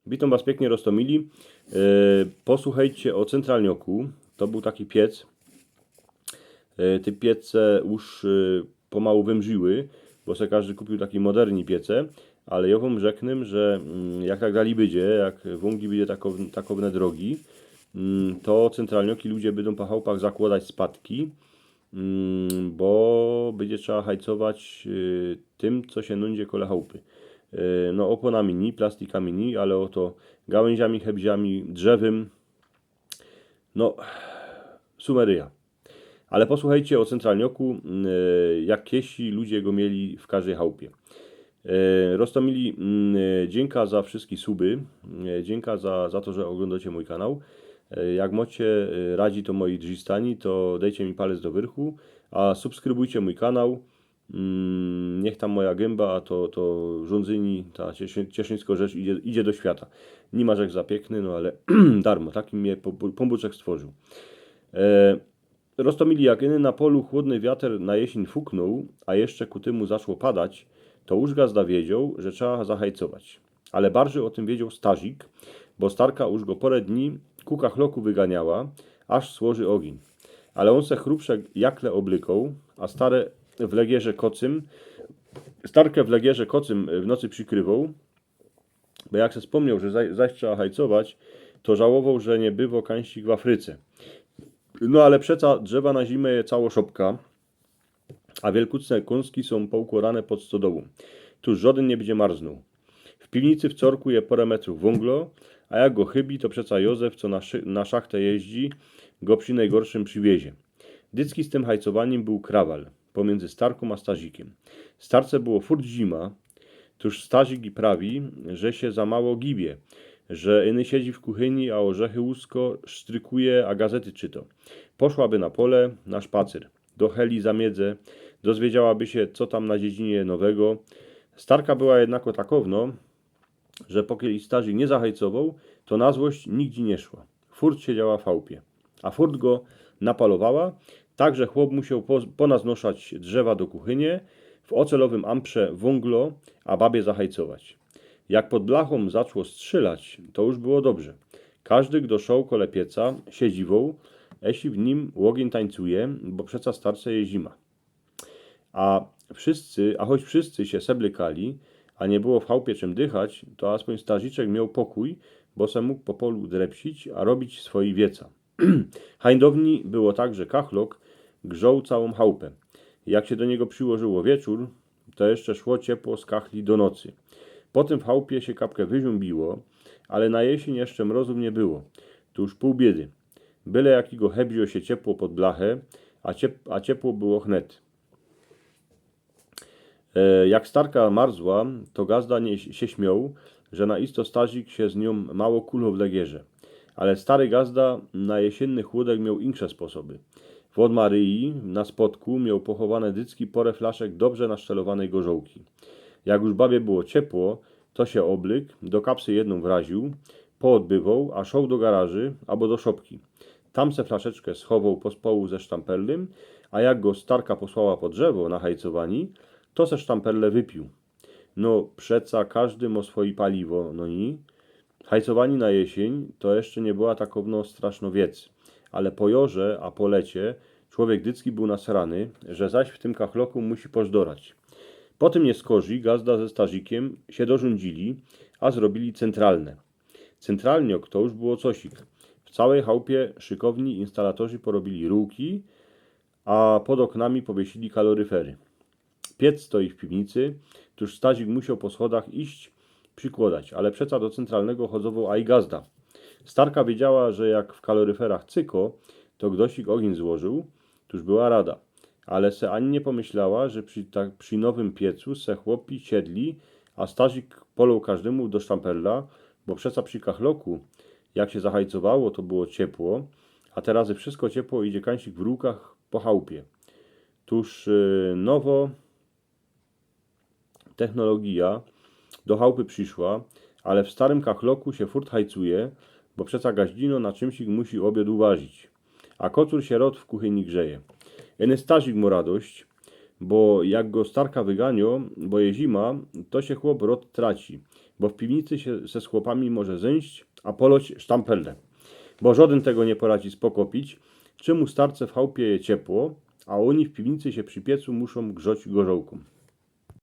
Witam Was pięknie, Rostomili. Posłuchajcie o centralnioku. To był taki piec. Te piece już pomału wymrzyły, bo se każdy kupił taki moderni piece, ale ja wam rzeknę, że jak tak dalej będzie, jak wągi będzie takowne drogi, to centralnioki ludzie będą po chałupach zakładać spadki, bo będzie trzeba hajcować tym, co się nądzie kole chałupy. No oponami ni, plastikami ni, ale oto gałęziami, hebziami, drzewem, no sumeryja. Ale posłuchajcie o centralnioku, jak kiesi ludzie go mieli w każdej chałupie. Rostomili, dzięka za wszystkie suby, dzięka za to, że oglądacie mój kanał. Jak macie radzi to moi drzistani, to dajcie mi palec do wyrchu, a subskrybujcie mój kanał. Niech tam moja gęba, a to rządzyni, ta cieszyńska rzecz idzie do świata. Nie ma rzek za piękny, no ale darmo, taki mnie pombuczek stworzył. Rostomili, jak na polu chłodny wiatr na jesień fuknął, a jeszcze ku tymu zaczło padać, to już gazda wiedział, że trzeba zahajcować. Ale bardziej o tym wiedział Stazik, bo starka już go porę dni ku kachloku wyganiała, aż słoży ogień. Ale on se chrupsze jakle oblykał, a starkę w legierze kocym w nocy przykrywał, bo jak se wspomniał, że zaś trzeba hajcować, to żałował, że nie było kańścik w Afryce. No ale przeca drzewa na zimę je cało szopka, a wielkucne kąski są poukładane pod stodołą. Tuż żaden nie będzie marznął. W piwnicy w corku je parę metrów wąglo, a jak go chybi, to przeca Józef, co na szachtę jeździ, go przy najgorszym przywiezie. Dycki z tym hajcowaniem był krawal pomiędzy Starką a Stazikiem. Starce było furt zima, tuż Stazik i prawi, że się za mało gibie, że iny siedzi w kuchyni, a orzechy łusko sztrykuje, a gazety czyta. Poszłaby na pole, na szpacer, do Heli za miedzę, dozwiedziałaby się, co tam na dziedzinie nowego. Starka była jednako takowno, że pokieli Stazik nie zahajcował, to na złość nigdzie nie szła. Furt siedziała w chałupie, a furt go napalowała, tak że chłop musiał ponaznoszać drzewa do kuchynie, w ocelowym amprze wąglo, a babie zahajcować. Jak pod blachą zaczło strzelać, to już było dobrze. Każdy, kto szał kole pieca, siedziwał, esi w nim łogień tańcuje, bo przeca starce je zima. A choć wszyscy się seblykali, a nie było w chałupie czym dychać, to aspoň Staziczek miał pokój, bo se mógł po polu drepsić, a robić swoi wieca. Hańdowni było tak, że kachlok grzał całą chałupę. Jak się do niego przyłożyło wieczór, to jeszcze szło ciepło z kachli do nocy. Potem w chałupie się kapkę wyziąbiło, ale na jesień jeszcze mrozów nie było. Tu już pół biedy. Byle jakiego hebzio się ciepło pod blachę, a ciepło było chnet. Jak starka marzła, to gazda się śmiał, że na isto Stazik się z nią mało kulał w legierze. Ale stary gazda na jesienny chłodek miał insze sposoby. W Maryi na spodku miał pochowane dycki porę flaszek dobrze naszczelowanej gorzołki. Jak już babie było ciepło, to się oblyk, do kapsy jedną wraził, poodbywał, a szedł do garaży albo do szopki. Tam se flaszeczkę schował pospołu ze sztamperlem, a jak go starka posłała po drzewo na hajcowani, to se sztamperle wypił. No przeca każdy ma swoje paliwo, no i hajcowani na jesień to jeszcze nie była takowno straszno wiec, ale po jorze, a po lecie człowiek dycki był nasrany, że zaś w tym kachloku musi pożdorać. Po tym nieskorzy gazda ze Stazikiem się dorządzili, a zrobili centralne. Centralniok to już było cosik. W całej chałupie szykowni instalatorzy porobili rurki, a pod oknami powiesili kaloryfery. Piec stoi w piwnicy, tuż Stazik musiał po schodach iść przykładać, ale przeca do centralnego chodzował aj gazda. Starka wiedziała, że jak w kaloryferach cyko, to gdosik ogień złożył, tuż była rada. Ale se ani nie pomyślała, że przy nowym piecu se chłopi siedli, a Stazik polał każdemu do sztamperla, bo przeca przy kachloku, jak się zahajcowało, to było ciepło, a teraz wszystko ciepło idzie kańsik w rukach po chałupie. Tuż nowo technologia do chałupy przyszła, ale w starym kachloku się furt hajcuje, bo przeca gaździno na czymsik musi obiad uważyć, a kocur się rot w kuchyni grzeje. Eny Stazik mu radość, bo jak go starka wyganią, bo je zima, to się chłop rod traci, bo w piwnicy się ze chłopami może zejść, a poloć sztampelle. Bo żaden tego nie poradzi spokopić, czemu starce w chałupie je ciepło, a oni w piwnicy się przy piecu muszą grzać gorzołką.